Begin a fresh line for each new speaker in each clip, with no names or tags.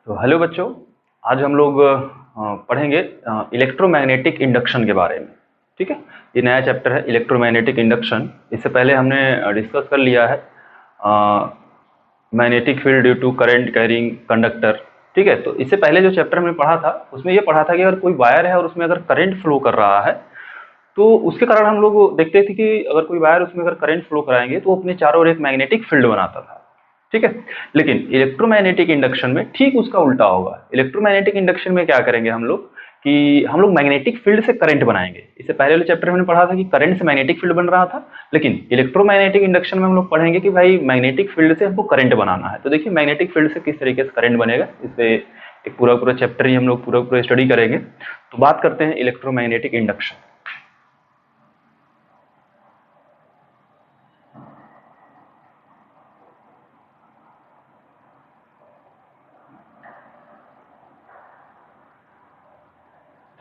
तो हेलो बच्चों, आज हम लोग पढ़ेंगे इलेक्ट्रोमैग्नेटिक इंडक्शन के बारे में। ठीक है, ये नया चैप्टर है इलेक्ट्रोमैग्नेटिक इंडक्शन। इससे पहले हमने डिस्कस कर लिया है magnetic field due to current carrying conductor. ठीक है, तो इससे पहले जो चैप्टर हमने पढ़ा था उसमें ये पढ़ा था कि अगर कोई वायर है और उसमें अगर करंट फ्लो कर रहा है तो उसके कारण हम लोग देखते थे कि अगर कोई वायर उसमें अगर करंट फ्लो कराएंगे तो वो अपने चारों ओर एक मैग्नेटिक फील्ड बनाता था। ठीक है, लेकिन इलेक्ट्रोमैग्नेटिक इंडक्शन में ठीक उसका उल्टा होगा। इलेक्ट्रोमैग्नेटिक इंडक्शन में क्या करेंगे हम लोग कि हम लोग मैग्नेटिक फील्ड से करंट बनाएंगे। इससे पहले वाले चैप्टर में हमने पढ़ा था कि करंट से मैग्नेटिक फील्ड बन रहा था, लेकिन इलेक्ट्रोमैग्नेटिक इंडक्शन में हम लोग पढ़ेंगे कि भाई मैग्नेटिक फील्ड से हमको करंट बनाना है। तो देखिए मैग्नेटिक फील्ड से किस तरीके से करंट बनेगा, इससे एक पूरा पूरा चैप्टर ही हम लोग पूरा स्टडी करेंगे। तो बात करते हैं इलेक्ट्रोमैग्नेटिक इंडक्शन।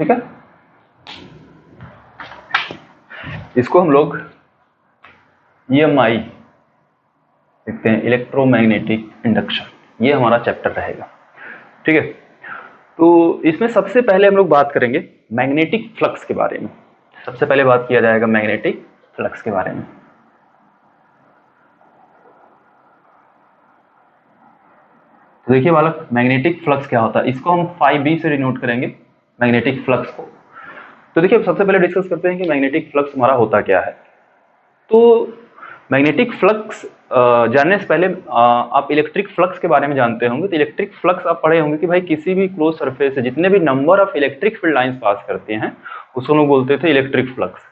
ठीक है, इसको हम लोग EMI देखते हैं, इलेक्ट्रोमैग्नेटिक इंडक्शन। ये हमारा चैप्टर रहेगा। ठीक है, तो इसमें सबसे पहले हम लोग बात करेंगे मैग्नेटिक फ्लक्स के बारे में। सबसे पहले बात किया जाएगा मैग्नेटिक फ्लक्स के बारे में। तो देखिए बालक, मैग्नेटिक फ्लक्स क्या होता है, इसको हम phi से डिनोट करेंगे मैग्नेटिक फ्लक्स को। तो देखिए सबसे पहले डिस्कस करते हैं कि मैग्नेटिक फ्लक्स हमारा होता क्या है। तो मैग्नेटिक फ्लक्स जानने से पहले आप इलेक्ट्रिक फ्लक्स के बारे में जानते होंगे। तो इलेक्ट्रिक फ्लक्स आप पढ़े होंगे कि भाई किसी भी क्लोज सरफेस से जितने भी number of electric field lines pass करते हैं उसको लोग बोलते थे electric flux.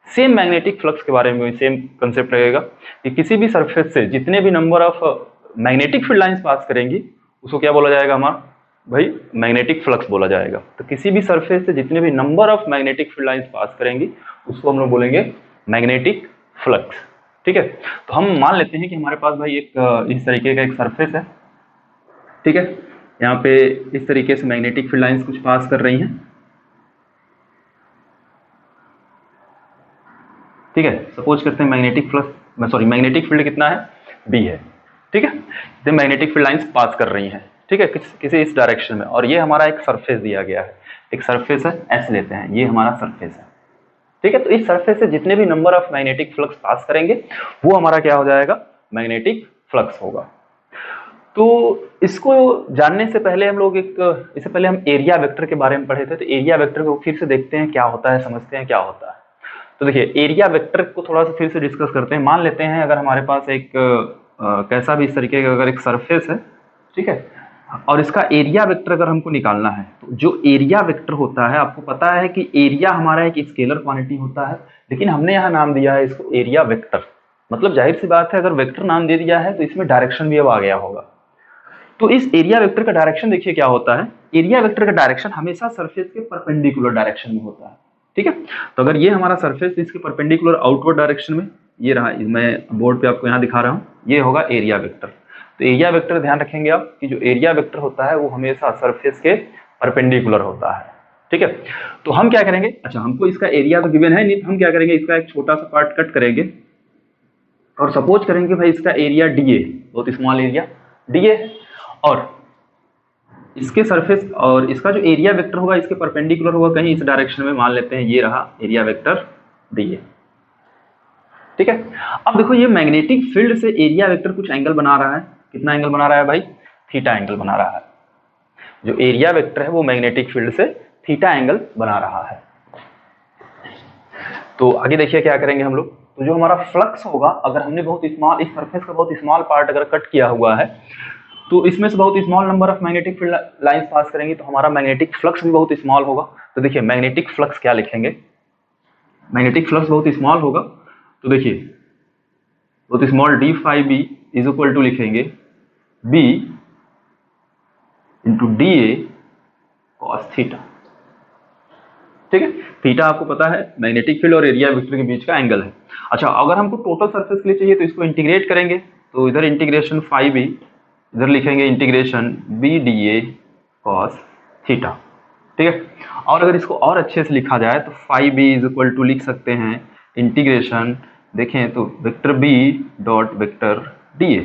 Same magnetic flux के बारे में सेम कंसेप्ट रहेगा कि किसी भी सरफेस से जितने भी number of magnetic field lines pass करेंगी उसको क्या बोला जाएगा हमारा भाई मैग्नेटिक फ्लक्स बोला जाएगा। तो किसी भी सरफेस से जितने भी number of magnetic field lines pass करेंगी उसको हम लोग बोलेंगे मैग्नेटिक फ्लक्स। ठीक है, तो हम मान लेते हैं कि हमारे पास भाई एक इस तरीके का एक सरफेस है। ठीक है, यहाँ पे इस तरीके से मैग्नेटिक फील्ड लाइंस कुछ पास कर रही हैं। ठीक है, सपोज करते हैं मैग्नेटिक फील्ड कितना है, B है। ठीक है, तो मैग्नेटिक फील्ड लाइंस पास कर रही हैं। ठीक है, किसी इस डायरेक्शन में, और ये हमारा एक सरफेस दिया गया है। एक सरफेस है S लेते हैं, ये हमारा सरफेस है। ठीक है, तो इस सरफेस से जितने भी number of magnetic flux pass करेंगे वो हमारा क्या हो जाएगा, मैग्नेटिक फ्लक्स होगा। तो इसको जानने से पहले हम लोग इससे पहले हम एरिया वेक्टर के बारे में पढ़े थे। तो एरिया वेक्टर को फिर से देखते हैं क्या होता है, समझते हैं क्या होता है। तो देखिए एरिया वेक्टर को थोड़ा सा फिर से डिस्कस करते हैं। मान लेते हैं अगर हमारे पास एक कैसा भी इस तरीके का अगर एक सरफेस है, ठीक है, और इसका एरिया वेक्टर अगर हमको निकालना है तो जो एरिया वेक्टर होता है, आपको पता है कि एरिया हमारा एक स्केलर क्वांटिटी होता है, लेकिन हमने यहाँ नाम दिया है इसको एरिया वेक्टर। मतलब जाहिर सी बात है अगर वेक्टर नाम दे दिया है तो इसमें डायरेक्शन भी अब आ गया होगा। तो इस एरिया वेक्टर का डायरेक्शन देखिए क्या होता है। एरिया वेक्टर का डायरेक्शन हमेशा सरफेस के परपेंडिकुलर डायरेक्शन में होता है। ठीक है, तो अगर ये हमारा सरफेस इसके परपेंडिकुलर आउटवर्ड डायरेक्शन में, ये रहा, मैं बोर्ड पे आपको यहाँ दिखा रहा हूँ, ये होगा एरिया वेक्टर। तो एरिया वेक्टर ध्यान रखेंगे आप कि जो एरिया वेक्टर होता है वो हमेशा सरफेस के परपेंडिकुलर होता है। ठीक है, तो हम क्या करेंगे, अच्छा हमको इसका एरिया तो गिवन है नहीं, हम क्या करेंगे इसका एक छोटा सा पार्ट कट करेंगे और सपोज करेंगे भाई इसका एरिया DA, बहुत स्मॉल एरिया DA, और इसके सरफेस और इसका जो एरिया वेक्टर होगा इसके परपेंडिकुलर होगा कहीं इस डायरेक्शन में। मान लेते हैं ये रहा एरिया वेक्टर DA। ठीक है, अब देखो ये मैग्नेटिक फील्ड से एरिया वेक्टर कुछ एंगल बना रहा है। कितना एंगल बना रहा है भाई, थीटा एंगल बना रहा है। जो एरिया वेक्टर है वो मैग्नेटिक फील्ड से थीटा एंगल बना रहा है। तो आगे देखिए क्या करेंगे हम लोग। तो जो हमारा फ्लक्स होगा, अगर हमने बहुत स्मॉल, इस सरफेस का बहुत स्मॉल पार्ट अगर कट किया हुआ है तो इसमें से बहुत small number of magnetic field lines pass करेंगे तो हमारा मैग्नेटिक फ्लक्स भी बहुत स्मॉल होगा। तो देखिए मैग्नेटिक फ्लक्स क्या लिखेंगे, मैग्नेटिक फ्लक्स बहुत स्मॉल होगा। तो देखिए बहुत small d phi b is equal to लिखेंगे b into DA cos theta. ठीक है, थीटा आपको पता है मैग्नेटिक फील्ड और एरिया वेक्टर के बीच का एंगल है। अच्छा अगर हमको टोटल सरफेस के लिए चाहिए तो इसको इंटीग्रेट करेंगे, तो इधर इंटीग्रेशन phi b, इधर लिखेंगे integration b DA cos theta. ठीक है, और अगर इसको और अच्छे से लिखा जाए तो phi b is equal to लिख सकते हैं इंटीग्रेशन, देखें तो vector b dot vector DA।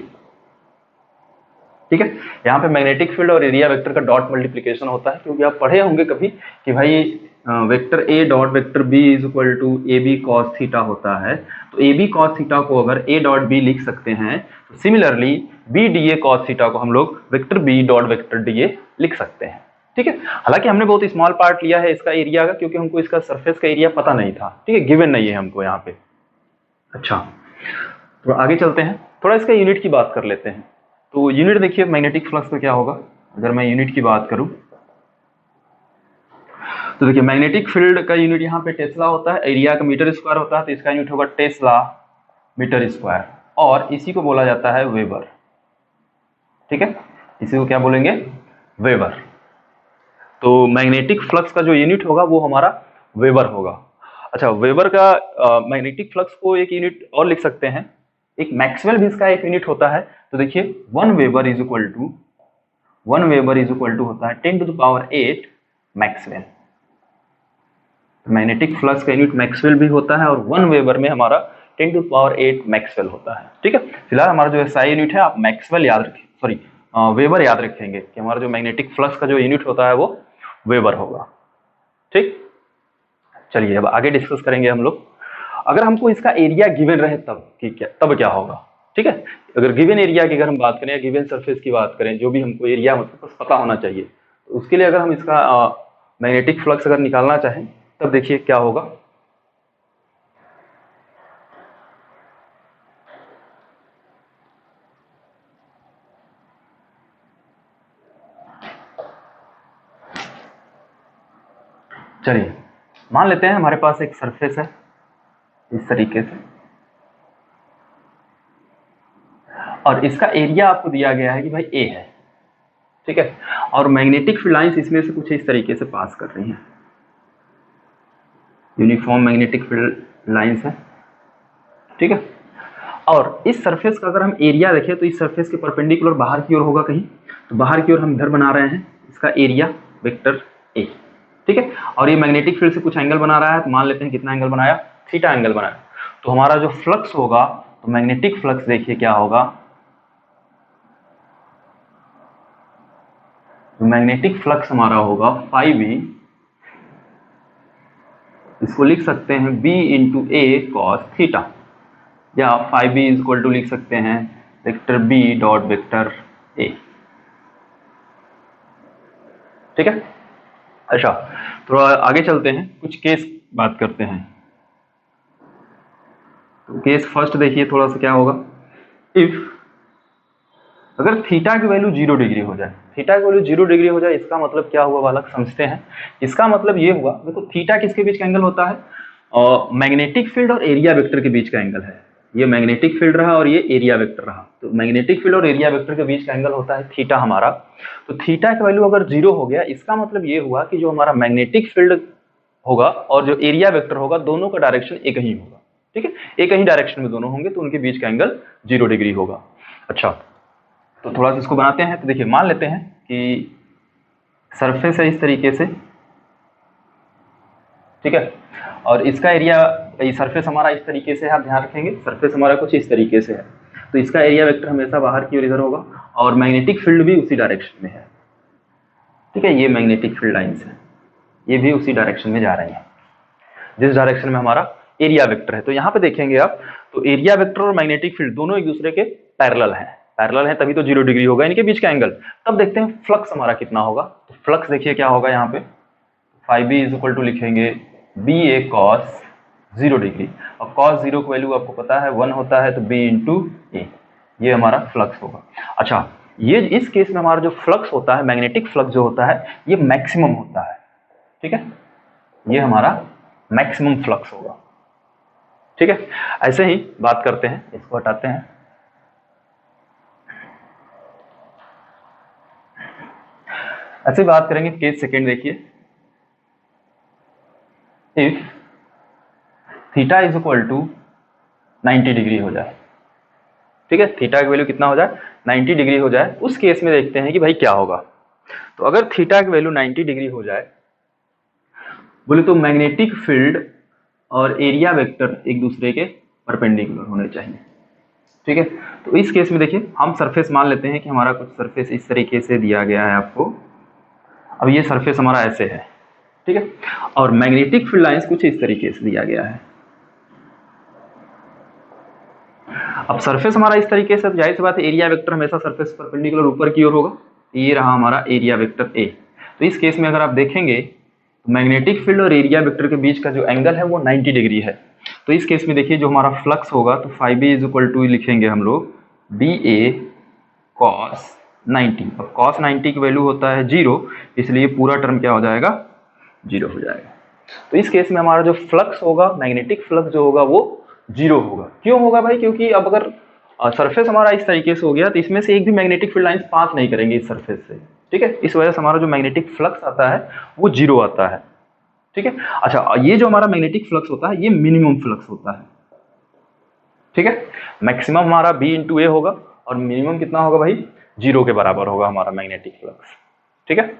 ठीक है। यहाँ पे मैग्नेटिक फील्ड और एरिया वेक्टर का डॉट मल्टीप्लीकेशन होता है, क्योंकि आप पढ़े होंगे कभी कि भाई vector A dot vector B is equal to A B cos theta होता है। तो ए बी कॉस थीटा को अगर ए डॉट बी लिख सकते हैं, तो similarly B D A cos theta को हम लोग vector B dot vector D A लिख सकते हैं। ठीक है। हालांकि हमने बहुत स्मॉल पार्ट लिया है इसका एरिया का, क्योंकि हमको इसका सरफेस का एरिया पता नहीं था। ठीक है, गिवन नहीं है हमको यहाँ पे। अच्छा, तो आगे चलते हैं, थोड़ा इसका यूनिट की बात कर लेते हैं। तो यूनिट देखिए मैग्नेटिक फ्लक्स का क्या होगा, अगर मैं यूनिट की बात करूं तो देखिए मैग्नेटिक फील्ड का यूनिट यहाँ पे टेस्ला होता है, एरिया का मीटर स्क्वायर होता है, तो इसका यूनिट होगा टेस्ला मीटर स्क्वायर, और इसी को बोला जाता है वेबर। ठीक है, इसी को क्या बोलेंगे, वेबर। तो मैग्नेटिक फ्लक्स का जो यूनिट होगा वो हमारा वेबर होगा। अच्छा, वेबर का मैग्नेटिक फ्लक्स को एक यूनिट और लिख सकते हैं, एक मैक्सवेल भी इसका एक यूनिट होता है। तो देखिए 1 वेबर इज इक्वल टू होता है 10⁸ मैक्सवेल। मैग्नेटिक फ्लक्स का यूनिट मैक्सवेल भी होता है, और 1 वेबर में हमारा 10⁸ मैक्सवेल होता है। ठीक है, फिलहाल हमारा जो SI यूनिट है आप मैक्सवेल याद रखें, सॉरी वेबर याद रखेंगे कि हमारा जो मैग्नेटिक फ्लक्स का जो यूनिट होता है वो वेबर होगा। ठीक, चलिए अब आगे डिस्कस करेंगे हम लोग। अगर हमको इसका एरिया गिवन रहे तब क्या होगा। ठीक है, अगर गिवन एरिया की अगर हम बात करें या गिवन सरफेस की बात करें, जो भी हमको एरिया मतलब बस पता होना चाहिए, तो उसके लिए अगर हम इसका मैग्नेटिक फ्लक्स अगर निकालना चाहें तब देखिए क्या होगा। चलिए मान लेते हैं हमारे पास एक सरफेस है इस तरीके से, और इसका एरिया आपको दिया गया है कि भाई ए है। ठीक है, और मैग्नेटिक फील्ड लाइंस इसमें से कुछ इस तरीके से पास कर रही हैं, यूनिफॉर्म मैग्नेटिक फील्ड लाइंस है। ठीक है, और इस सरफेस का अगर हम एरिया देखें तो इस सरफेस के परपेंडिकुलर बाहर की ओर होगा कहीं, तो बाहर की ओर हम इधर बना रहे हैं इसका एरिया वेक्टर ए। ठीक है, और ये मैग्नेटिक फील्ड से कुछ एंगल बना रहा है, तो मान लेते हैं कितना एंगल बनाया, थीटा एंगल बनाया। तो हमारा जो फ्लक्स होगा, तो मैग्नेटिक फ्लक्स देखिए क्या होगा, तो मैग्नेटिक फ्लक्स हमारा होगा phi b, इसको लिख सकते हैं b into A cos theta, या phi b is equal to लिख सकते हैं vector b dot vector a। ठीक है। अच्छा, थोड़ा आगे चलते हैं, कुछ केस बात करते हैं। तो केस फर्स्ट देखिए थोड़ा सा क्या होगा, इफ अगर थीटा की वैल्यू 0 डिग्री हो जाए, थीटा की वैल्यू 0 डिग्री हो जाए, इसका मतलब क्या हुआ बालक, समझते हैं। इसका मतलब ये हुआ, देखो थीटा किसके बीच का एंगल होता है, मैग्नेटिक फील्ड और एरिया वेक्टर के बीच का एंगल है। ये मैग्नेटिक फील्ड रहा और ये एरिया वेक्टर रहा, तो मैग्नेटिक फील्ड और एरिया वेक्टर के बीच का एंगल होता है थीटा हमारा। तो थीटा की वैल्यू अगर 0 हो गया, इसका मतलब ये हुआ कि जो हमारा मैग्नेटिक फील्ड होगा और जो एरिया वेक्टर होगा, दोनों का डायरेक्शन एक ही होगा। ठीक है, एक ही डायरेक्शन में दोनों होंगे, तो उनके बीच का एंगल 0 डिग्री होगा। अच्छा, तो थोड़ा सा इसको बनाते हैं। तो देखिए मान लेते हैं कि सरफेस है इस तरीके से, ठीक है, और इसका एरिया, सरफेस हमारा इस तरीके से है, आप ध्यान रखेंगे सरफेस हमारा कुछ इस तरीके से है, तो इसका एरिया वेक्टर हमेशा बाहर की ओर इधर होगा, और मैग्नेटिक फील्ड भी उसी डायरेक्शन में है। ठीक है, ये मैग्नेटिक फील्ड लाइंस है, ये भी उसी डायरेक्शन में जा रही है जिस डायरेक्शन में हमारा एरिया वेक्टर है। तो यहाँ पे देखेंगे आप, तो एरिया वेक्टर और मैग्नेटिक फील्ड दोनों एक दूसरे के पैरेलल है, तभी तो 0 डिग्री होगा इनके बीच का एंगल। तब देखते हैं फ्लक्स हमारा कितना होगा। तो फ्लक्स देखिए क्या होगा, यहाँ पे phi b is equal to लिखेंगे बी ए कॉस 0 डिग्री, और कॉस 0 की वैल्यू आपको पता है 1 होता है, तो b इंटू ए, ये हमारा फ्लक्स होगा। अच्छा, ये इस केस में हमारा जो फ्लक्स होता है, मैग्नेटिक फ्लक्स जो होता है, ये मैक्सिमम होता है। ठीक है, ये हमारा मैक्सिमम फ्लक्स होगा। ठीक है, ऐसे ही बात करते हैं, इसको हटाते हैं। ऐसे बात करेंगे केस सेकेंड, देखिए if theta is equal to 90 degree हो जाए। ठीक है, थीटा की वैल्यू कितना हो जाए, 90 डिग्री हो जाए, उस केस में देखते हैं कि भाई क्या होगा। तो अगर थीटा की वैल्यू 90 डिग्री हो जाए, बोले तो मैग्नेटिक फील्ड और एरिया वेक्टर एक दूसरे के परपेंडिकुलर होने चाहिए। ठीक है। तो इस केस में देखिए हम सरफेस मान लेते हैं कि हमारा कुछ सरफेस इस तरीके से दिया गया है आपको। अब ये सरफेस हमारा ऐसे है, ठीक है, और मैग्नेटिक फील्ड लाइंस कुछ इस तरीके से दिया गया है। अब सरफेस हमारा इस तरीके से, जाहिर सी बात है एरिया वेक्टर हमेशा सरफेस परपेंडिकुलर ऊपर की ओर होगा। ये रहा हमारा एरिया वेक्टर ए। तो इस केस में अगर आप देखेंगे तो मैग्नेटिक फील्ड और एरिया वेक्टर के बीच का जो एंगल है वो 90 डिग्री है। तो इस केस में देखिए जो हमारा फ्लक्स होगा तो phi B is equal to लिखेंगे हम लोग बी ए कॉस 90। अब कॉस 90 की वैल्यू होता है 0, इसलिए पूरा टर्म क्या हो जाएगा, 0 हो जाएगा। तो इस केस में हमारा जो फ्लक्स होगा, मैग्नेटिक फ्लक्स जो होगा वो 0 होगा। क्यों होगा भाई, क्योंकि अब अगर सरफेस हमारा इस तरीके से हो गया तो इसमें से एक भी मैग्नेटिक फील्ड लाइंस पास नहीं करेंगे इस सरफेस से, ठीक है। इस वजह से हमारा जो मैग्नेटिक फ्लक्स आता है वो 0 आता है, ठीक है। अच्छा, ये जो हमारा मैग्नेटिक फ्लक्स होता है ये मिनिमम फ्लक्स होता है, ठीक है। मैक्सिमम हमारा बी इंटू ए होगा और मिनिमम कितना होगा भाई, 0 के बराबर होगा हमारा मैग्नेटिक फ्लक्स, ठीक है।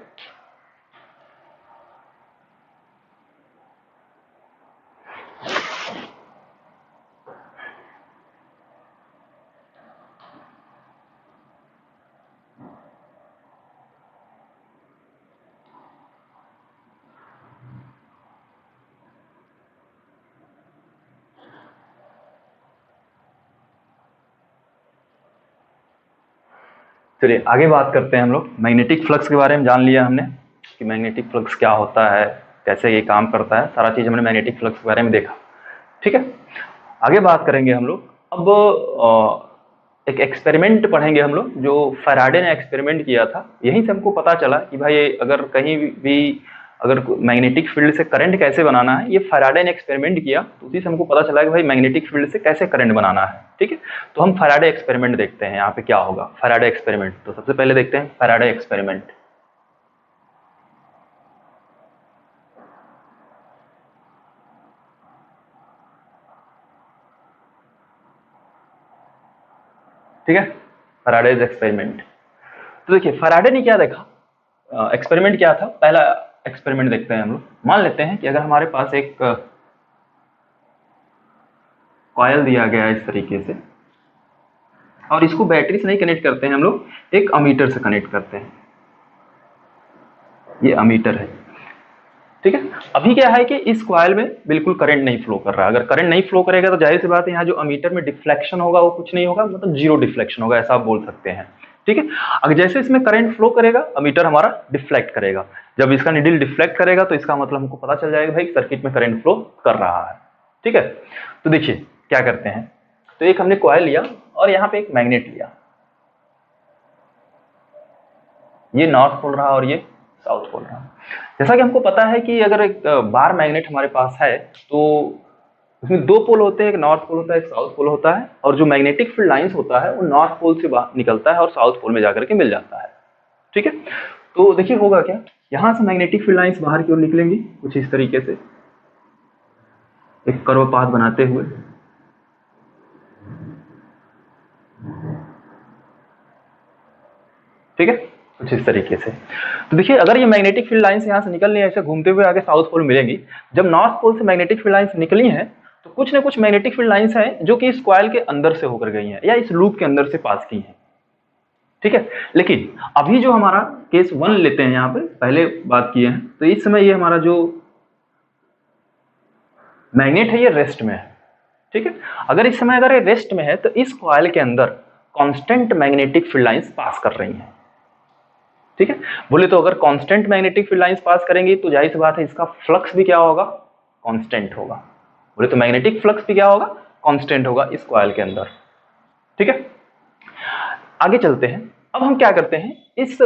चलिए आगे बात करते हैं हम लोग। मैग्नेटिक फ्लक्स के बारे में जान लिया हमने कि मैग्नेटिक फ्लक्स क्या होता है, कैसे ये काम करता है, सारा चीज़ हमने मैग्नेटिक फ्लक्स के बारे में देखा, ठीक है। आगे बात करेंगे हम लोग। अब एक एक्सपेरिमेंट पढ़ेंगे हम लोग जो फैराडे ने एक्सपेरिमेंट किया था। यहीं से हमको पता चला कि भाई अगर कहीं भी अगर मैग्नेटिक फील्ड से करंट कैसे बनाना है, ये फैराडे ने एक्सपेरिमेंट किया, तो उसी से हमको पता चला कि भाई मैग्नेटिक फील्ड से कैसे करंट बनाना है, ठीक है। तो हम फैराडे एक्सपेरिमेंट देखते हैं यहाँ पे क्या होगा। फैराडे एक्सपेरिमेंट, तो सबसे पहले देखते हैं फैराडे एक्सपेरिमेंट। ठीक है, फैराडेज एक्सपेरिमेंट। तो देखिए फैराडे ने क्या देखा, एक्सपेरिमेंट क्या था। पहला एक्सपेरिमेंट देखते हैं हम लोग। मान लेते हैं कि अगर हमारे पास एक कॉयल दिया गया है इस तरीके से, और इसको बैटरी से नहीं कनेक्ट करते हैं हम लोग, एक अमीटर से कनेक्ट करते हैं। ये अमीटर है, ठीक है। अभी क्या है कि इस कॉयल में बिल्कुल करंट नहीं फ्लो कर रहा है। अगर करंट नहीं फ्लो करेगा तो जाहिर सी बात है यहाँ जो अमीटर में डिफ्लेक्शन होगा वो कुछ नहीं होगा, मतलब 0 डिफ्लेक्शन होगा, ऐसा आप बोल सकते हैं, ठीक है। अगर जैसे इसमें करंट फ्लो करेगा अमीटर हमारा डिफ्लेक्ट करेगा। जब इसका निडल डिफ्लेक्ट करेगा तो इसका मतलब हमको पता चल जाएगा भाई सर्किट में करंट फ्लो कर रहा है, ठीक है। तो देखिए क्या करते हैं, तो एक हमने कॉयल लिया और यहाँ पे एक मैग्नेट लिया, ये नॉर्थ पोल रहा और ये साउथ पोल रहा। जैसा कि हमको पता है कि अगर एक बार मैग्नेट हमारे पास है तो उसमें 2 पोल होते हैं, एक नॉर्थ पोल होता है, एक साउथ पोल होता है, और जो मैग्नेटिक फील्ड लाइंस होता है वो नॉर्थ पोल से निकलता है और साउथ पोल में जाकर के मिल जाता है, ठीक है। तो देखिए होगा क्या, यहां से मैग्नेटिक फील्ड लाइंस बाहर की ओर निकलेंगी कुछ इस तरीके से, एक कर्व पाथ बनाते हुए, ठीक है, कुछ इस तरीके से। तो देखिए अगर ये मैग्नेटिक फील्ड लाइंस यहाँ से निकल रही है ऐसे घूमते हुए आगे साउथ पोल मिलेंगी। जब नॉर्थ पोल से मैग्नेटिक फील्ड लाइंस निकली हैं तो कुछ ना कुछ मैग्नेटिक फील्ड लाइंस हैं जो कि इस कॉइल के अंदर से होकर गई हैं या इस लूप के अंदर से पास की हैं, ठीक है। लेकिन अभी जो हमारा केस 1 लेते हैं, यहाँ पे पहले बात किए हैं, तो इस समय ये हमारा जो मैग्नेट है ये रेस्ट में है, ठीक है। अगर इस समय अगर ये रेस्ट में है तो इस कॉइल के अंदर कांस्टेंट मैग्नेटिक फील्ड लाइंस पास कर रही हैं, ठीक है। बोले तो अगर constant magnetic field lines pass करेंगी तो जाहिर सी बात है इसका फ्लक्स भी क्या होगा, कांस्टेंट होगा। बोले तो मैग्नेटिक फ्लक्स भी क्या होगा, कांस्टेंट होगा इस कॉइल के अंदर, ठीक है। आगे चलते हैं। अब हम क्या करते हैं, इस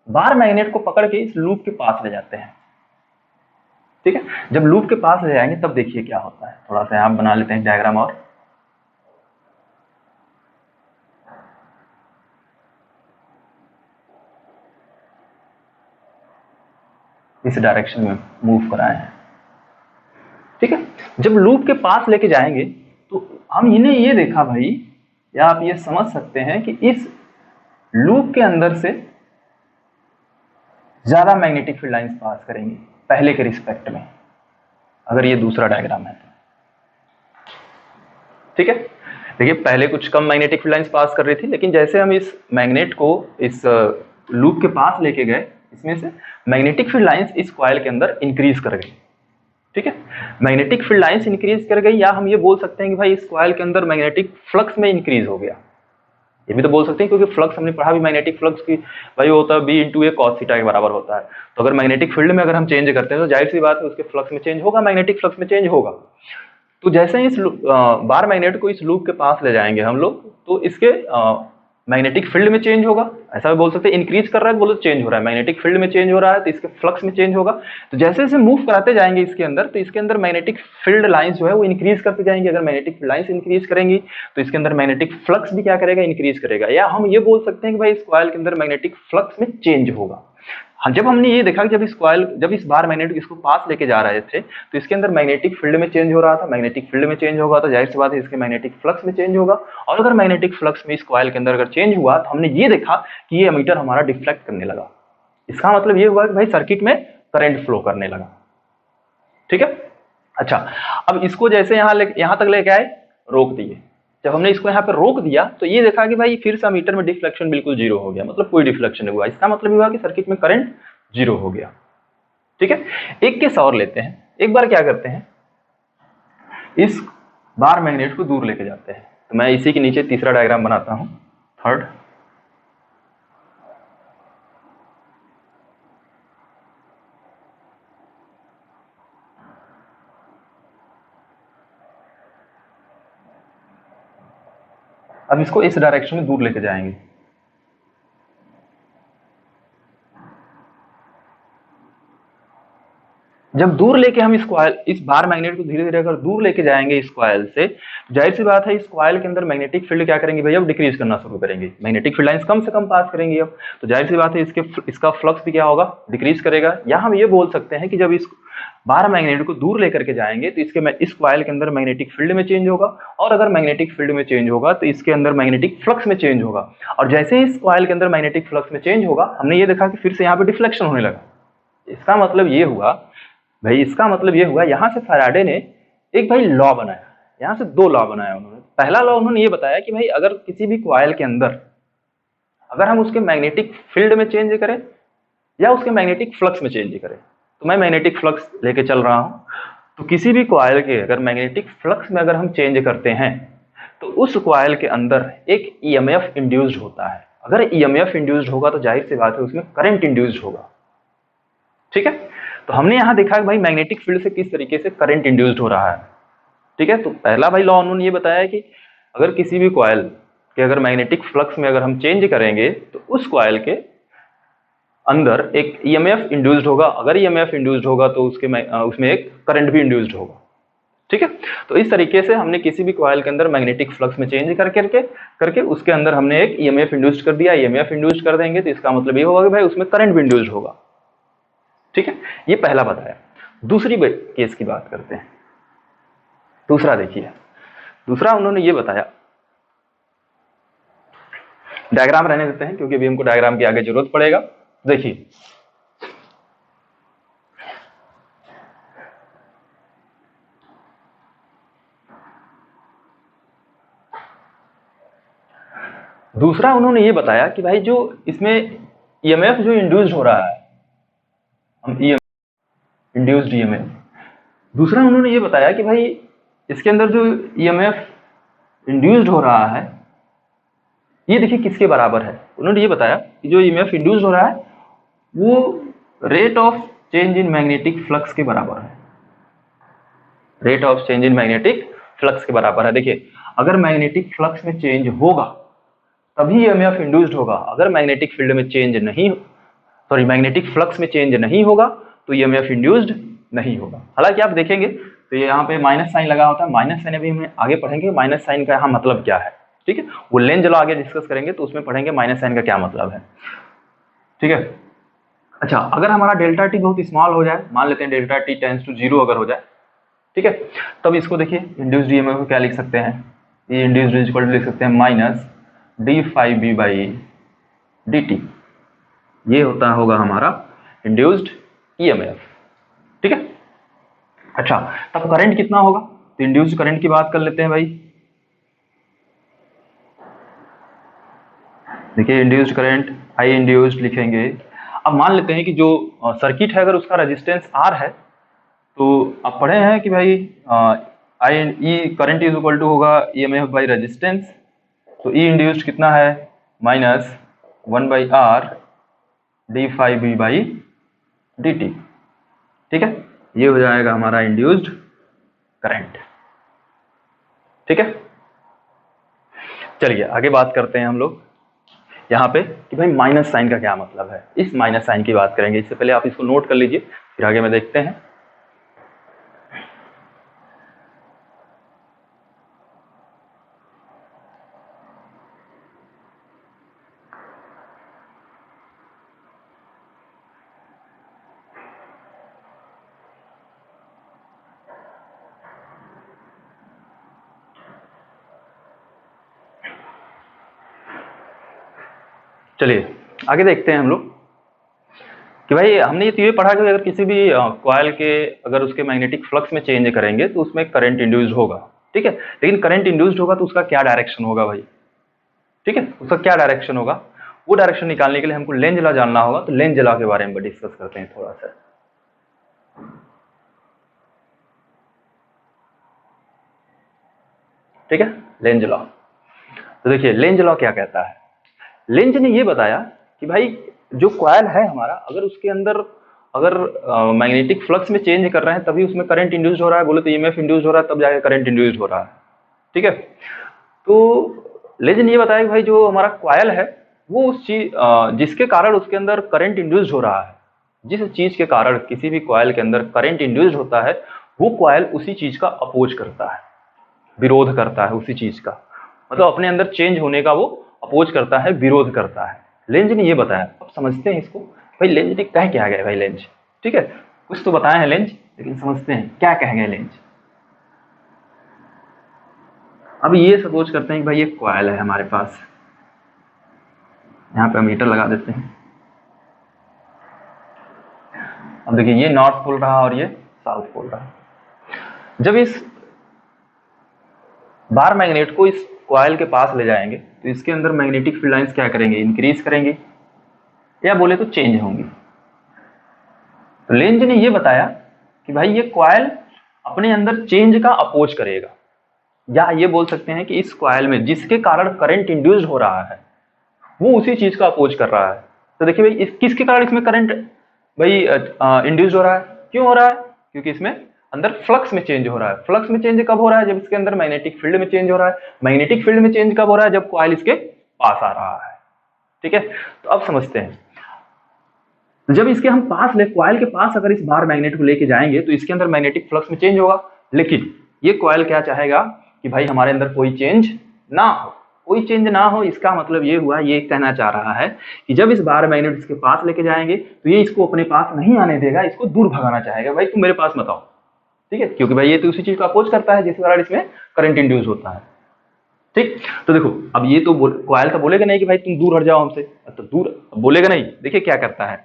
बार मैग्नेट को पकड़ के इस लूप के पास ले जाते हैं, ठीक है। जब लूप के पास ले जाएंगे तब देखिए क्या होता है। थोड़ा सा यहां बना लेते हैं डायग्राम और इस डायरेक्शन में मूव कराए हैं, ठीक है। जब लूप के पास लेके जाएंगे तो हम इन्हें ये देखा भाई, या आप ये समझ सकते हैं कि इस लूप के अंदर से ज्यादा मैग्नेटिक फील्ड लाइंस पास करेंगी पहले के रिस्पेक्ट में, अगर ये दूसरा डायग्राम है तो, ठीक है। देखिए पहले कुछ कम मैग्नेटिक फील्ड लाइंस पास कर रही थी, लेकिन जैसे हम इस मैग्नेट को इस लूप के पास लेके गए, इसमें से मैग्नेटिक फील्ड लाइंस इस कॉइल के अंदर इंक्रीज कर गई। ठीक है, मैग्नेटिक फील्ड लाइंस इंक्रीज कर गई, या हम ये बोल सकते हैं कि भाई इस कॉइल के अंदर मैग्नेटिक फ्लक्स में इंक्रीज हो गया। ये भी तो बोल सकते हैं, क्योंकि फ्लक्स हमने पढ़ा भी मैग्नेटिक फ्लक्स की भाई होता है B into A cos theta के बराबर होता है। तो अगर मैग्नेटिक फील्ड में अगर हम चेंज करते हैं तो जाहिर सी बात है उसके फ्लक्स में चेंज होगा, मैग्नेटिक फ्लक्स में चेंज होगा। तो जैसे ही इस बार मैग्नेट को इस लूप के पास ले जाएंगे हम लोग, तो इसके मैग्नेटिक फील्ड में चेंज होगा। ऐसा भी बोल सकते हैं, इंक्रीज कर रहा है तो बोलो चेंज हो रहा है, मैग्नेटिक फील्ड में चेंज हो रहा है तो इसके फ्लक्स में चेंज होगा। तो जैसे जैसे मूव कराते जाएंगे इसके अंदर, तो इसके अंदर मैग्नेटिक फील्ड लाइंस जो है वो इंक्रीज करते जाएंगे। अगर मैग्नेटिक फील्ड लाइंस इंक्रीज करेंगी तो इसके अंदर मैग्नेटिक फ्लक्स भी क्या करेगा, इंक्रीज करेगा। या हम ये बोल सकते हैं कि भाई इस कॉइल के अंदर मैग्नेटिक फ्लक्स में चेंज होगा। हाँ, जब हमने ये देखा कि जब इस बार मैग्नेट इसको पास लेके जा रहे थे तो इसके अंदर मैग्नेटिक फील्ड में चेंज हो रहा था, मैग्नेटिक फील्ड में चेंज होगा तो जाहिर सी बात है इसके मैग्नेटिक फ्लक्स में चेंज होगा। और अगर मैग्नेटिक फ्लक्स में इस कॉइल के अंदर अगर चेंज हुआ तो हमने ये देखा कि ये एमीटर हमारा डिफ्लेक्ट करने लगा। इसका मतलब ये हुआ कि भाई सर्किट में करंट फ्लो करने लगा। ठीक है, अच्छा, अब इसको जैसे यहां तक लेके आए, रोक दिए। जब हमने इसको यहाँ पे रोक दिया तो ये देखा कि भाई फिर से मीटर में डिफ्लेक्शन बिल्कुल जीरो हो गया, मतलब कोई डिफ्लेक्शन नहीं हुआ। इसका मतलब हुआ कि सर्किट में करंट जीरो हो गया। ठीक है, एक केस और लेते हैं। एक बार क्या करते हैं, इस बार मैग्नेट को दूर लेके जाते हैं। तो मैं इसी के नीचे तीसरा डायग्राम बनाता हूं, थर्ड। अब इसको इस डायरेक्शन में दूर लेके जाएंगे। जब दूर लेके हम इस बार मैग्नेट को धीरे धीरे अगर दूर लेके जाएंगे इस कॉइल से, जाहिर सी बात है इस कॉइल के अंदर मैग्नेटिक फील्ड क्या करेंगे भैया, अब डिक्रीज करना शुरू करेंगे। मैग्नेटिक फील्ड लाइंस कम से कम पास करेंगे अब, तो जाहिर सी बात है इसका फ्लक्स भी क्या होगा, डिक्रीज करेगा। या हम ये बोल सकते हैं कि जब इस बार मैग्नेट को दूर लेकर के जाएंगे तो इस कॉइल के अंदर मैग्नेटिक फील्ड में चेंज होगा, और अगर मैग्नेटिक फील्ड में चेंज होगा तो इसके अंदर मैग्नेटिक फ्लक्स में चेंज होगा। और जैसे ही इस कॉइल के अंदर मैग्नेटिक फ्लक्स में चेंज होगा, हमने ये देखा कि फिर से यहाँ पे डिफ्लेक्शन होने लगा। इसका मतलब ये हुआ यहां से फैराडे ने एक भाई लॉ बनाया। यहां से दो लॉ बनाया उन्होंने। पहला लॉ उन्होंने ये बताया कि भाई अगर किसी भी कॉइल के अंदर अगर हम उसके मैग्नेटिक फील्ड में चेंज करें या उसके मैग्नेटिक फ्लक्स में चेंज करें, तो मैं मैग्नेटिक फ्लक्स लेके चल रहा हूं, तो किसी भी कॉइल के अगर मैग्नेटिक फ्लक्स में अगर हम चेंज करते हैं तो उस कॉइल के अंदर एक ईएमएफ इंड्यूस्ड होता है। अगर ईएमएफ इंड्यूस्ड होगा तो जाहिर सी बात है उसमें करंट इंड्यूस्ड होगा। ठीक है, तो हमने यहां देखा कि भाई मैग्नेटिक फील्ड से किस तरीके से करंट इंड्यूस्ड हो रहा है। ठीक है, तो पहला भाई लॉ उन्होंने ये बताया कि अगर किसी भी कॉइल के अगर मैग्नेटिक फ्लक्स में अगर हम चेंज करेंगे तो उस कॉइल के अंदर एक ईएमएफ इंड्यूस्ड होगा। अगर ईएमएफ इंड्यूस्ड होगा तो उसमें एक करंट भी इंड्यूस्ड होगा। ठीक है, तो इस तरीके से हमने किसी भी कॉइल के अंदर मैग्नेटिक फ्लक्स में चेंज करके उसके अंदर हमने एक ईएमएफ इंड्यूस्ड कर दिया। ईएमएफ इंड्यूस्ड कर देंगे तो इसका मतलब ये होगा कि भाई उसमें करंट भी इंड्यूस्ड होगा। ठीक है, ये पहला बताया। दूसरी केस की बात करते हैं। दूसरा देखिए, दूसरा उन्होंने ये बताया, डायग्राम रहने देते हैं क्योंकि अभी हमको डायग्राम की आगे जरूरत पड़ेगा। देखिए, दूसरा उन्होंने ये बताया कि भाई जो इसमें ईएमएफ जो इंड्यूस्ड हो रहा है, हम इंड्यूस्ड ईएमएफ, दूसरा उन्होंने ये बताया कि भाई इसके अंदर जो ईएमएफ इंड्यूस्ड हो रहा है ये देखिए किसके बराबर है। उन्होंने ये बताया कि जो ईएमएफ इंड्यूस्ड हो रहा है वो rate of change in magnetic flux के बराबर है। Rate of change in magnetic flux के बराबर है। देखिए, अगर मैग्नेटिक फ्लक्स में चेंज होगा तभी ईएमएफ इंड्यूस्ड होगा। अगर मैग्नेटिक फील्ड में चेंज मैग्नेटिक फ्लक्स में चेंज नहीं होगा तो ईएमएफ इंड्यूस्ड नहीं होगा। हालांकि आप देखेंगे तो यहाँ पे माइनस साइन लगा होता है। माइनस साइन अभी हम आगे पढ़ेंगे, माइनस साइन का यहाँ मतलब क्या है। ठीक है, वो लेन चलो आगे डिस्कस करेंगे तो उसमें पढ़ेंगे माइनस साइन का क्या मतलब है। ठीक है, अच्छा, अगर हमारा डेल्टा टी बहुत स्मॉल हो जाए, मान लेते हैं डेल्टा टी टेंड्स टू 0 अगर हो जाए, ठीक है, तब इसको देखिए इंड्यूस्ड ईएमएफ को क्या लिख सकते हैं, ये इंड्यूस्ड इज इक्वल टू लिख सकते हैं minus D phi B by D T. ये होगा हमारा इंड्यूस्ड ईएमएफ। ठीक है, अच्छा, तब करंट कितना होगा, तो इंड्यूस्ड करंट की बात कर लेते हैं भाई। देखिए इंड्यूस्ड करंट आई इंड्यूस्ड लिखेंगे। अब मान लेते हैं कि जो सर्किट है अगर उसका रेजिस्टेंस आर है, तो आप पढ़े हैं कि भाई I E current is equal to होगा E M F by resistance. तो ई इंड्यूस्ड कितना है, minus 1/r D phi B by D T. ठीक है, ये हो जाएगा हमारा इंड्यूस्ड करंट। ठीक है, चलिए आगे बात करते हैं हम लोग यहाँ पे कि भाई माइनस साइन का क्या मतलब है। इस माइनस साइन की बात करेंगे, इससे पहले आप इसको नोट कर लीजिए, फिर आगे में देखते हैं। चलिए आगे देखते हैं हम लोग कि भाई हमने ये तो ये पढ़ा कि अगर किसी भी कॉइल के अगर उसके मैग्नेटिक फ्लक्स में चेंज करेंगे तो उसमें करंट इंड्यूस्ड होगा। ठीक है, लेकिन करंट इंड्यूस्ड होगा तो उसका क्या डायरेक्शन होगा भाई। ठीक है, उसका क्या डायरेक्शन होगा, वो डायरेक्शन निकालने के लिए हमको लेंज लॉ जानना होगा। तो लेंज लॉ के बारे में डिस्कस करते हैं थोड़ा सा। ठीक है, लेंज लॉ। तो देखिए लेंज लॉ क्या कहता है। लेंज ने ये बताया कि भाई जो कॉइल है हमारा, अगर उसके अंदर अगर मैग्नेटिक फ्लक्स में चेंज कर रहे हैं तभी उसमें करंट इंड्यूस हो रहा है, बोले तो ईएमएफ इंड्यूस हो रहा है तब जाके करंट इंड्यूस हो रहा है। ठीक है, तो लेंज ने ये बताया कि भाई जो हमारा कॉइल है वो उस चीज जिसके कारण उसके अंदर करंट इंड्यूस हो रहा है, जिस चीज के कारण किसी भी कॉइल के अंदर करंट इंड्यूस होता है, वो कॉइल उसी चीज का अपोज करता है, विरोध करता है उसी चीज का, मतलब अपने अंदर चेंज होने का वो अपोज करता है, विरोध करता है। लेंज ने ये बताया। अब समझते हैं इसको, भाई लेंज ने कह क्या गया भाई लेंज। ठीक है, कुछ तो बताए हैं लेंज, लेकिन समझते हैं क्या कह गए लेंज। अब ये सपोज करते हैं कि भाई एक कॉइल है हमारे पास, यहाँ पे हम मीटर लगा देते हैं। अब देखिए ये नॉर्थ पोल रहा और ये साउथ पोल रहा। जब इस बार मैग्नेट को इस कॉइल के पास ले जाएंगे तो इसके अंदर मैग्नेटिक फील्ड लाइंस क्या करेंगे, इंक्रीज करेंगे या बोले तो चेंज होंगी। तो लेंज ने ये बताया कि भाई ये कॉइल अपने अंदर चेंज का अपोज करेगा, या ये बोल सकते हैं कि इस कॉइल में जिसके कारण करंट इंड्यूस हो रहा है वो उसी चीज का अपोज कर रहा है। तो देखिए भाई किसके कारण इसमें करंट भाई इंड्यूस हो रहा है, क्यों हो रहा है, क्योंकि इसमें अंदर फ्लक्स में चेंज हो रहा है। फ्लक्स में चेंज कब हो रहा है, जब इसके अंदर मैग्नेटिक फील्ड में चेंज हो रहा है। मैग्नेटिक फील्ड में चेंज कब हो रहा है, जब कॉइल इसके पास आ रहा है। ठीक है, तो अब समझते हैं, जब इसके हम पास ले कॉइल के पास अगर इस बार मैग्नेट को लेके जाएंगे तो इसके अंदर मैग्नेटिक फ्लक्स में चेंज होगा, लेकिन ये कॉइल क्या चाहेगा कि भाई हमारे अंदर कोई चेंज ना हो, कोई चेंज ना हो। इसका मतलब ये हुआ, ये कहना चाह रहा है कि जब इस बार मैग्नेट इसके पास लेके जाएंगे तो ये इसको अपने पास नहीं आने देगा, इसको दूर भगाना चाहेगा, भाई तुम मेरे पास मत आओ। ठीक है, क्योंकि भाई ये तो उसी चीज को अपोज करता है जिसके कारण इसमें करंट इंड्यूस होता है। ठीक, तो देखो अब ये तो कॉइल तो बोलेगा नहीं कि भाई तुम दूर हट जाओ हमसे, तो दूर बोलेगा नहीं। देखिए क्या करता है,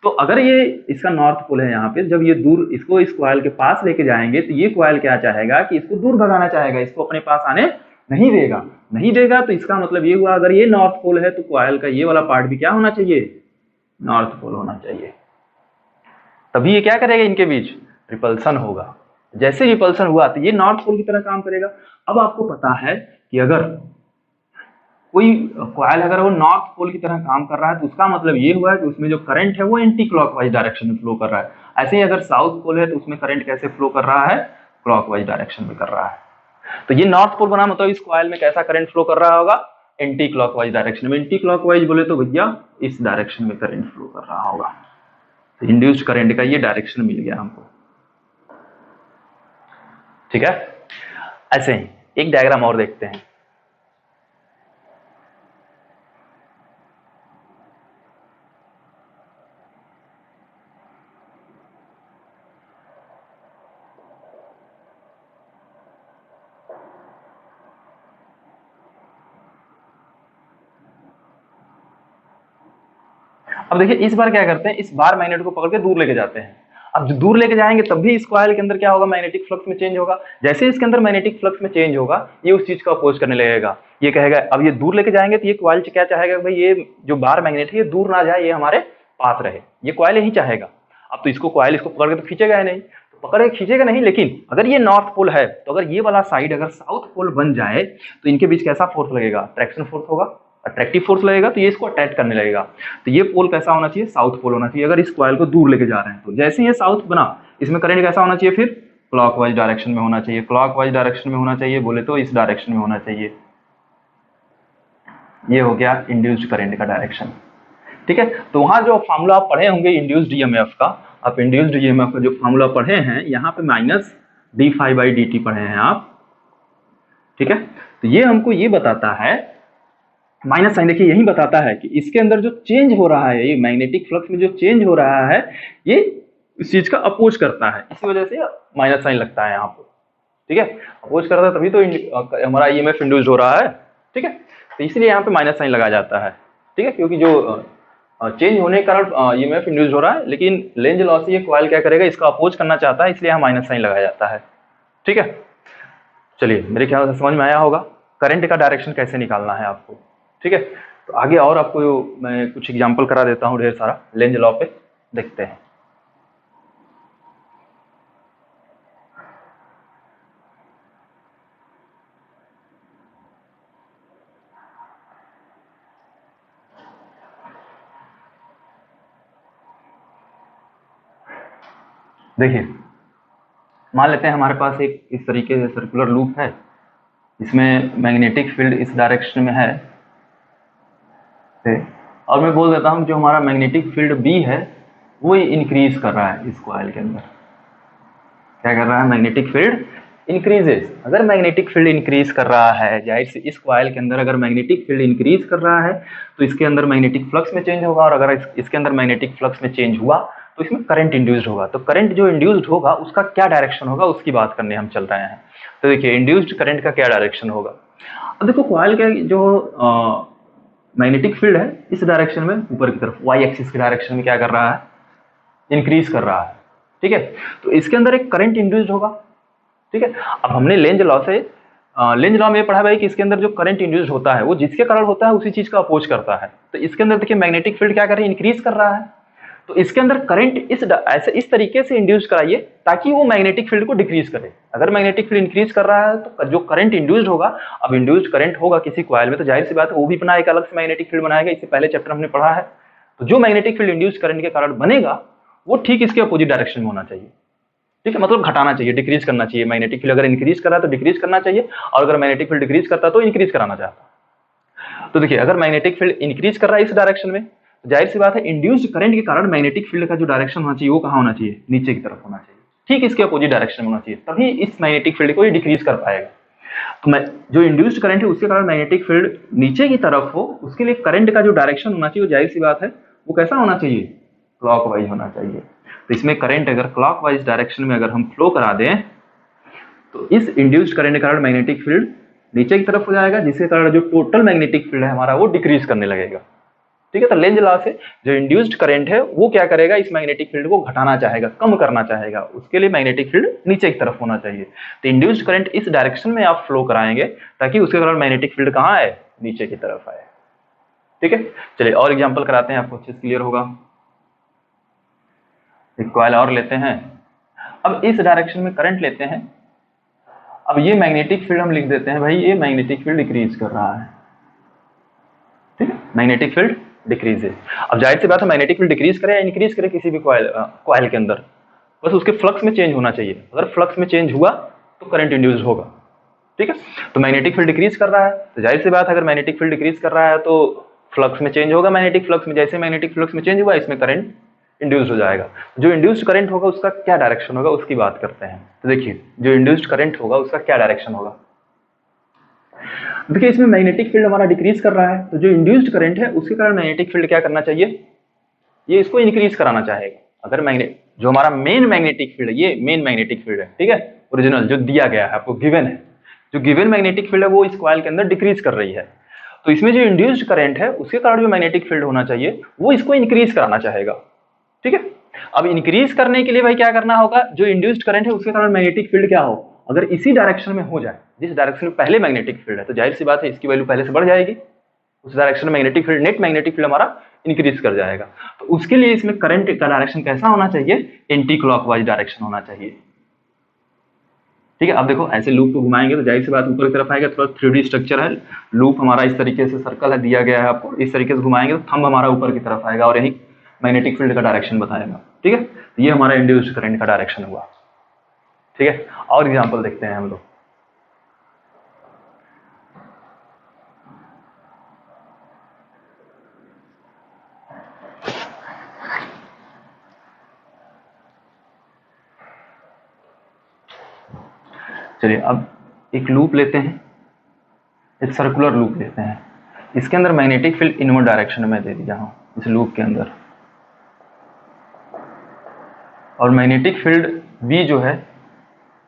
तो अगर ये इसका नॉर्थ पोल है यहाँ पे, जब ये दूर इसको इस कॉइल के पास लेके जाएंगे तो ये कॉइल क्या चाहेगा कि इसको दूर भगाना चाहेगा, इसको अपने पास आने नहीं देगा। नहीं देगा तो इसका मतलब ये हुआ, अगर ये नॉर्थ पोल है तो कॉइल का ये वाला पार्ट भी क्या होना चाहिए, नॉर्थ पोल होना चाहिए। तभी ये क्या करेगा, इनके बीच रिपल्सन होगा। जैसे रिपल्सन हुआ तो ये नॉर्थ पोल की तरह काम करेगा। अब आपको पता है कि अगर कोई कॉइल अगर वो नॉर्थ पोल की तरह काम कर रहा है तो उसका मतलब ये हुआ है कि उसमें जो करंट है वो एंटी क्लॉकवाइज डायरेक्शन में फ्लो कर रहा है। ऐसे ही अगर साउथ पोल है तो उसमें करंट कैसे फ्लो कर रहा है, क्लॉकवाइज डायरेक्शन में कर रहा है। तो ये नॉर्थ पोल बना, मतलब इस कॉइल में कैसा करंट फ्लो कर रहा होगा, एंटी क्लॉकवाइज डायरेक्शन में। एंटी क्लॉकवाइज बोले तो भैया इस डायरेक्शन में करंट फ्लो कर रहा होगा। तो इंड्यूस्ड करंट का ये डायरेक्शन मिल गया हमको। ठीक है, ऐसे ही एक डायग्राम और देखते हैं। अब देखिए इस बार क्या करते हैं, इस बार मैग्नेट को पकड़ के दूर लेके जाते हैं। अब जो दूर लेके जाएंगे तब भी इस कॉइल के अंदर क्या होगा, मैग्नेटिक फ्लक्स में चेंज होगा। जैसे इसके अंदर मैग्नेटिक फ्लक्स में चेंज होगा, ये उस चीज को अपोज करने लगेगा। ये कहेगा, अब ये दूर लेके जाएंगे तो ये कॉइल क्या चाहेगा, भाई ये जो बार मैग्नेट है ये दूर ना जाए, ये हमारे पास रहे, ये कॉइल यही चाहेगा। अब तो इसको कॉइल इसको पकड़ के तो खींचेगा ही नहीं, तो पकड़ के खींचेगा नहीं, लेकिन अगर ये नॉर्थ पोल है तो अगर ये वाला साइड अगर साउथ पोल बन जाए तो इनके बीच कैसा फोर्स लगेगा, अट्रैक्शन फोर्स होगा, अट्रैक्टिव फोर्स लगेगा, तो ये इसको अट्रैक्ट करने लगेगा। तो ये पोल कैसा होना चाहिए, साउथ पोल होना चाहिए, अगर इस कॉइल को दूर लेके जा रहे हैं तो। जैसे ये साउथ बना, इसमें करंट कैसा होना चाहिए, फिर क्लॉकवाइज डायरेक्शन में होना चाहिए। क्लॉकवाइज डायरेक्शन में होना चाहिए बोले तो इस डायरेक्शन में होना चाहिए। ये हो गया इंड्यूस्ड करंट का डायरेक्शन, ठीक है। तो वहां जो फॉर्मूला आप पढ़े होंगे इंड्यूस्ड ईएमएफ का, आप इंड्यूस्ड ईएमएफ का जो फॉर्मूला पढ़े हैं, यहाँ पे माइनस d∅dt पढ़े हैं आप, ठीक है। तो ये हमको ये बताता है, माइनस साइन देखिए यही बताता है कि इसके अंदर जो चेंज हो रहा है, ये मैग्नेटिक फ्लक्स में जो चेंज हो रहा है, ये इस चीज का अपोज करता है, इसी वजह से माइनस साइन लगता है यहाँ पे, ठीक है। अपोज करता है तभी तो हमारा ईएमएफ इंड्यूस हो रहा है, ठीक है। तो इसलिए यहाँ पे माइनस साइन लगाया जाता है, ठीक है, क्योंकि जो चेंज होने के कारण ईएमएफ इंड्यूस हो रहा है, लेकिन लेंज लॉ से ये कॉइल क्या करेगा, इसका अपोज करना चाहता है, इसलिए यहाँ माइनस साइन लगाया जाता है, ठीक है। चलिए मेरे ख्याल से समझ में आया होगा करंट का डायरेक्शन कैसे निकालना है आपको, ठीक है। तो आगे और आपको मैं कुछ एग्जांपल करा देता हूँ ढेर सारा, लेंज लॉ पे देखते हैं। देखिए मान लेते हैं हमारे पास एक इस तरीके से सर्कुलर लूप है, इसमें मैग्नेटिक फील्ड इस डायरेक्शन में है, और मैं बोल देता हूं जो हमारा मैग्नेटिक फील्ड बी है वो इंक्रीज कर रहा है इस कॉइल के अंदर। क्या कर रहा है, मैग्नेटिक फील्ड इंक्रीजेस। अगर मैग्नेटिक फील्ड इंक्रीज कर रहा है, जाहिर से इस कॉइल के अंदर अगर मैग्नेटिक फील्ड इंक्रीज कर रहा है तो इसके अंदर मैग्नेटिक फ्लक्स में चेंज होगा, और अगर इसके अंदर मैग्नेटिक फ्लक्स में चेंज हुआ तो इसमें करंट इंड्यूस्ड होगा। तो करंट जो इंड्यूस्ड होगा उसका क्या डायरेक्शन होगा, उसकी बात करने हम चल रहे हैं। तो देखिए इंड्यूस्ड करंट का क्या डायरेक्शन होगा। अब देखो कॉइल का जो मैग्नेटिक फील्ड है इस डायरेक्शन में ऊपर की तरफ वाई एक्सिस के डायरेक्शन में क्या कर रहा है, इंक्रीज कर रहा है, ठीक है। तो इसके अंदर एक करंट इंड्यूस्ड होगा, ठीक है। अब हमने लेंज लॉ से लेंज लॉ में पढ़ा भाई कि इसके अंदर जो करंट इंड्यूस्ड होता है वो जिसके कारण होता है उसी चीज का अपोज करता है। तो इसके अंदर देखिए मैग्नेटिक फील्ड क्या कर रही है, इंक्रीज कर रहा है। तो इसके अंदर करंट इस तरीके से इंड्यूस कराइए ताकि वो मैग्नेटिक फील्ड को डिक्रीज करे। अगर मैग्नेटिक फील्ड इंक्रीज कर रहा है तो जो करंट इंड्यूस्ड होगा, अब इंड्यूस्ड करंट होगा किसी कॉइल में तो जाहिर सी बात है वो भी अपना एक अलग से मैग्नेटिक फील्ड बनाएगा, इससे पहले चैप्टर हमने पढ़ा है। तो जो मैग्नेटिक फील्ड इंड्यूस्ड करंट के कारण बनेगा वो ठीक इसके अपोजिट डायरेक्शन में होना चाहिए, ठीक है। मतलब घटाना चाहिए, डिक्रीज करना चाहिए। मैग्नेटिक फील्ड अगर इंक्रीज कर रहा है तो डिक्रीज करना चाहिए, और अगर मैग्नेटिक फील्ड डिक्रीज करता है तो इंक्रीज कराना चाहता है। तो देखिए अगर मैग्नेटिक फील्ड इंक्रीज कर रहा है इस डायरेक्शन में, जाहिर सी बात है इंड्यूस्ड करंट के कारण मैग्नेटिक फील्ड का जो डायरेक्शन होना चाहिए वो कहाँ होना चाहिए, नीचे की तरफ होना चाहिए, ठीक इसके अपोजिट डायरेक्शन में होना चाहिए, तभी इस मैग्नेटिक फील्ड को ये डिक्रीज कर पाएगा। तो जो इंड्यूस्ड करंट है उसके कारण मैग्नेटिक फील्ड नीचे की तरफ हो, उसके लिए करंट का जो डायरेक्शन होना चाहिए वो जाहिर सी बात है वो कैसा होना चाहिए, क्लॉकवाइज होना चाहिए। तो इसमें करंट अगर क्लॉकवाइज डायरेक्शन में अगर हम फ्लो करा दें तो इस इंड्यूस्ड करंट के कारण मैग्नेटिक फील्ड नीचे की तरफ हो जाएगा, जिसके कारण जो टोटल मैग्नेटिक फील्ड है हमारा वो डिक्रीज करने लगेगा, ठीक है। तो लेंज लॉ से जो इंड्यूस्ड करंट है वो क्या करेगा, इस मैग्नेटिक फील्ड को घटाना चाहेगा, कम करना चाहेगा, उसके लिए मैग्नेटिक फील्ड नीचे की तरफ होना चाहिए। तो इंड्यूस्ड करंट इस डायरेक्शन में आप फ्लो कराएंगे ताकि उसके कारण मैग्नेटिक फील्ड कहाँ आए, नीचे की तरफ आए, ठीक है। चलिए और एग्जाम्पल कराते हैं, आपको अच्छे से क्लियर होगा। एक कॉइल और लेते हैं, अब इस डायरेक्शन में करंट लेते हैं। अब ये मैग्नेटिक फील्ड हम लिख देते हैं भाई, ये मैग्नेटिक फील्ड डिक्रीज कर रहा है, ठीक है, मैग्नेटिक फील्ड डिक्रीज है। अब जाहिर सी बात है मैग्नेटिक फील्ड डिक्रीज करे या इंक्रीज करे किसी भी कॉइल के अंदर, बस उसके फ्लक्स में चेंज होना चाहिए। अगर फ्लक्स में चेंज हुआ तो करंट इंड्यूस होगा, ठीक है। तो मैग्नेटिक फील्ड डिक्रीज कर रहा है तो जाहिर सी बात है अगर मैग्नेटिक फील्ड डिक्रीज कर रहा है तो फ्लक्स में चेंज होगा, मैग्नेटिक फ्लक्स में, जैसे मैग्नेटिक फ्लक्स में चेंज हुआ इसमें करंट इंड्यूस हो जाएगा। जो इंड्यूस्ड करंट होगा उसका क्या डायरेक्शन होगा उसकी बात करते हैं। तो देखिए जो इंड्यूस्ड करंट होगा उसका क्या डायरेक्शन होगा। देखिए इसमें मैग्नेटिक फील्ड हमारा डिक्रीज कर रहा है, तो जो इंड्यूस्ड करंट है उसके कारण मैग्नेटिक फील्ड क्या करना चाहिए, ये इसको इंक्रीज कराना चाहेगा। अगर जो हमारा मेन मैग्नेटिक फील्ड है, ये मेन मैग्नेटिक फील्ड है, ठीक है, ओरिजिनल जो दिया गया है आपको गिवन है, जो गिवन मैग्नेटिक फील्ड है वो इस कॉइल के अंदर डिक्रीज कर रही है। तो इसमें जो इंड्यूस्ड करंट है उसके कारण जो मैग्नेटिक फील्ड होना चाहिए वो इसको इंक्रीज कराना चाहेगा, ठीक है। अब इंक्रीज करने के लिए भाई क्या करना होगा, जो इंड्यूस्ड करंट है उसके कारण मैग्नेटिक फील्ड क्या हो, अगर इसी डायरेक्शन में हो जाए, जिस डायरेक्शन में पहले मैग्नेटिक फील्ड है, तो जाहिर सी बात है इसकी वैल्यू पहले से बढ़ जाएगी, उस डायरेक्शन में magnetic field, net magnetic field हमारा इंक्रीज कर जाएगा। तो उसके लिए इसमें करंट का डायरेक्शन कैसा होना चाहिए, एंटी क्लॉकवाइज डायरेक्शन होना चाहिए। ठीक है, अब देखो ऐसे लूप को घुमाएंगे तो जाहिर सी बात ऊपर की तरफ आएगा, थोड़ा 3D स्ट्रक्चर है, लूप हमारा इस तरीके से सर्कल है दिया गया है आपको, इस तरीके से घुमाएंगे तो थंब हमारा ऊपर की तरफ आएगा और यही मैग्नेटिक फील्ड का डायरेक्शन बताएगा। ठीक है, तो ये हमारा इंड्यूस्ड करंट का डायरेक्शन हुआ। ठीक है, और एग्जाम्पल देखते हैं हम लोग। चलिए अब एक लूप लेते हैं, एक सर्कुलर लूप लेते हैं, इसके अंदर मैग्नेटिक फील्ड इनवर्ड डायरेक्शन में दे दिया हूं इस लूप के अंदर, और मैग्नेटिक फील्ड B जो है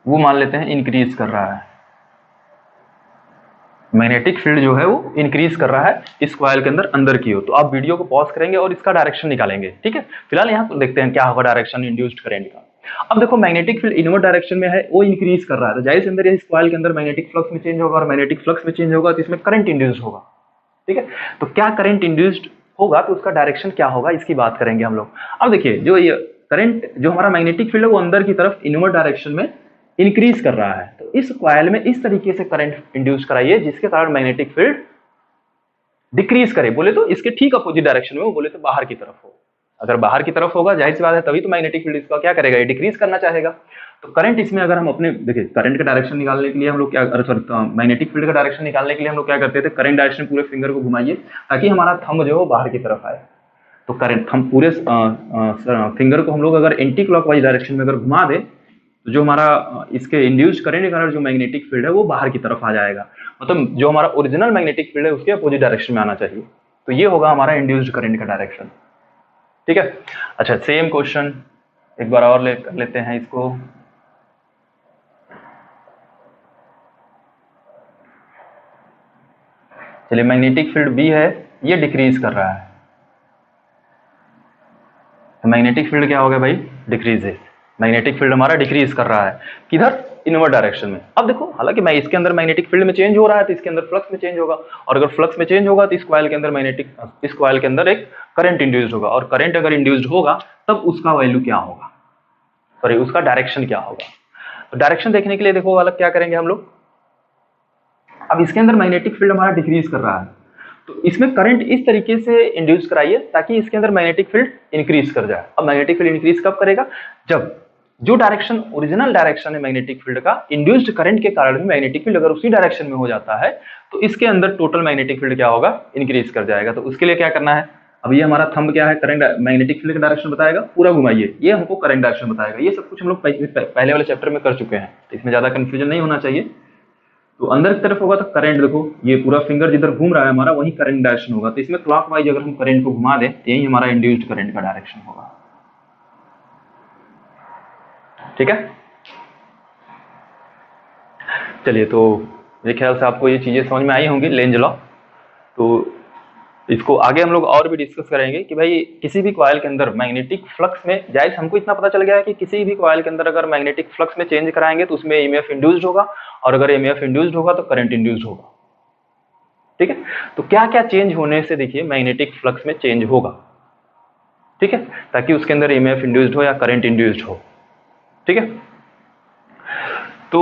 वो मान लेते हैं इंक्रीज कर रहा है, मैग्नेटिक फील्ड जो है वो इंक्रीज कर रहा है इस कॉइल के अंदर अंदर की ओर। तो आप वीडियो को पॉज करेंगे और इसका डायरेक्शन निकालेंगे। ठीक है, फिलहाल यहाँ देखते हैं क्या होगा डायरेक्शन इंड्यूस्ड करंट का। अब देखो मैग्नेटिक फील्ड इनवर्ड डायरेक्शन में है, वो इंक्रीज कर रहा है, तो जाहिर से अंदर इस कॉइल के अंदर मैग्नेटिक फ्लक्स में चेंज होगा, और मैग्नेटिक फ्लक्स में चेंज होगा तो इसमें करंट इंड्यूस्ड होगा। ठीक है, तो क्या करंट इंड्यूस्ड होगा तो उसका डायरेक्शन क्या होगा इसकी बात करेंगे हम लोग। अब देखिए जो ये करंट, जो हमारा मैग्नेटिक फील्ड है वो अंदर की तरफ इनवर्ड डायरेक्शन में इंक्रीज कर रहा है, तो इस कॉइल में इस तरीके से करंट इंड्यूस कराइए जिसके कारण मैग्नेटिक फील्ड डिक्रीज करे, बोले तो इसके ठीक अपोजिट डायरेक्शन में हो, बोले तो बाहर की तरफ हो। अगर बाहर की तरफ होगा जाहिर सी बात है तभी तो मैग्नेटिक फील्ड इसका क्या करेगा, ये डिक्रीज करना चाहेगा। तो करंट इसमें अगर हम अपने देखिए करंट का डायरेक्शन निकालने के लिए हम लोग क्या, मैग्नेटिक फील्ड का डायरेक्शन निकालने के लिए हम लोग क्या करते थे, करंट डायरेक्शन पूरे फिंगर को घुमाइए ताकि हमारा थंब जो है बाहर की तरफ आए। तो करंट हम पूरे फिंगर को हम लोग अगर एंटी क्लॉकवाइज डायरेक्शन में अगर घुमा दे तो जो हमारा इसके इंड्यूस्ड करंट के कारण जो मैग्नेटिक फील्ड है वो बाहर की तरफ आ जाएगा, मतलब जो हमारा ओरिजिनल मैग्नेटिक फील्ड है उसके अपोजिट डायरेक्शन में आना चाहिए। तो ये होगा हमारा इंड्यूस्ड करंट का डायरेक्शन। ठीक है, अच्छा सेम क्वेश्चन एक बार और लेते हैं इसको। चलिए मैग्नेटिक फील्ड B है, ये डिक्रीज कर रहा है, तो मैग्नेटिक फील्ड क्या हो गया भाई, डिक्रीज है, मैग्नेटिक फील्ड हमारा डिक्रीज कर रहा है, किधर, इनवर्ड डायरेक्शन में। अब देखो हालांकि मैं इसके अंदर मैग्नेटिक फील्ड में चेंज हो रहा है तो इसके अंदर फ्लक्स में चेंज होगा, और अगर फ्लक्स में चेंज होगा तो इस कॉइल के अंदर इस कॉइल के अंदर एक करंट इंड्यूस्ड होगा, और करंट अगर इंड्यूस्ड होगा तब उसका वैल्यू क्या होगा, सॉरी उसका डायरेक्शन क्या होगा। तो डायरेक्शन देखने के लिए देखो अलग क्या करेंगे हम लोग, अब इसके अंदर मैग्नेटिक फील्ड हमारा डिक्रीज कर रहा है तो इसमें करंट इस तरीके से इंड्यूस कराइए ताकि इसके अंदर मैग्नेटिक फील्ड इंक्रीज कर जाए। अब मैग्नेटिक फील्ड इंक्रीज कब करेगा, जब जो डायरेक्शन ओरिजिनल डायरेक्शन है मैग्नेटिक फील्ड का, इंड्यूस्ड करंट के कारण भी मैग्नेटिक फील्ड अगर उसी डायरेक्शन में हो जाता है तो इसके अंदर टोटल मैग्नेटिक फील्ड क्या होगा, इंक्रीज कर जाएगा। तो उसके लिए क्या करना है, अब ये हमारा थंब क्या है, करंट मैग्नेटिक फील्ड का डायरेक्शन बताएगा, पूरा घुमाइए, ये हमको करंट डायरेक्शन बताएगा। ये सब कुछ हम लोग पहले वाले चैप्टर में कर चुके हैं, तो इसमें ज्यादा कंफ्यूजन नहीं होना चाहिए। तो अंदर की तरफ होगा तो करंट, देखो ये पूरा फिंगर जिधर घूम रहा है हमारा वही करंट डायरेक्शन होगा, तो इसमें क्लॉकवाइज अगर हम करंट को घुमा दें तो यही हमारा इंड्यूस्ड करंट का डायरेक्शन होगा। ठीक है, चलिए तो मेरे ख्याल से आपको ये चीजें समझ में आई होंगी, लेंज लॉ। तो इसको आगे हम लोग और भी डिस्कस करेंगे कि भाई किसी भी कॉइल के अंदर मैग्नेटिक फ्लक्स में, जायज हमको इतना पता चल गया है कि किसी भी कॉइल के अंदर अगर मैग्नेटिक फ्लक्स में चेंज कराएंगे तो उसमें ईएमएफ इंड्यूस्ड होगा, और अगर ईएमएफ इंड्यूस्ड होगा तो करंट इंड्यूस्ड होगा। ठीक है, तो क्या क्या चेंज होने से देखिए मैग्नेटिक फ्लक्स में चेंज होगा, ठीक है, ताकि उसके अंदर ईएमएफ इंड्यूस्ड हो या करंट इंड्यूस्ड हो। ठीक है, तो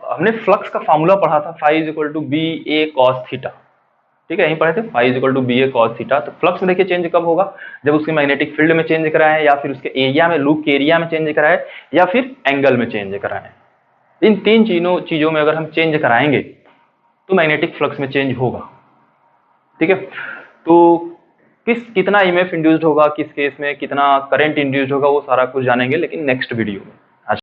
हमने फ्लक्स का फॉर्मूला पढ़ा था, φ = BA cos थीटा। ठीक है, यहीं पढ़े थे, φ = BA cos थीटा। तो फ्लक्स में देखिए चेंज कब होगा, जब उसके मैग्नेटिक फील्ड में चेंज कराए, या फिर उसके एरिया में, लूप के एरिया में चेंज कराए, या फिर एंगल में चेंज कराए। इन तीन चीजों में अगर हम चेंज कराएंगे तो मैग्नेटिक फ्लक्स में चेंज होगा। ठीक है, तो कितना ईएमएफ इंड्यूस्ड होगा, किस केस में कितना करंट इंड्यूस्ड होगा, वो सारा कुछ जानेंगे लेकिन नेक्स्ट वीडियो में।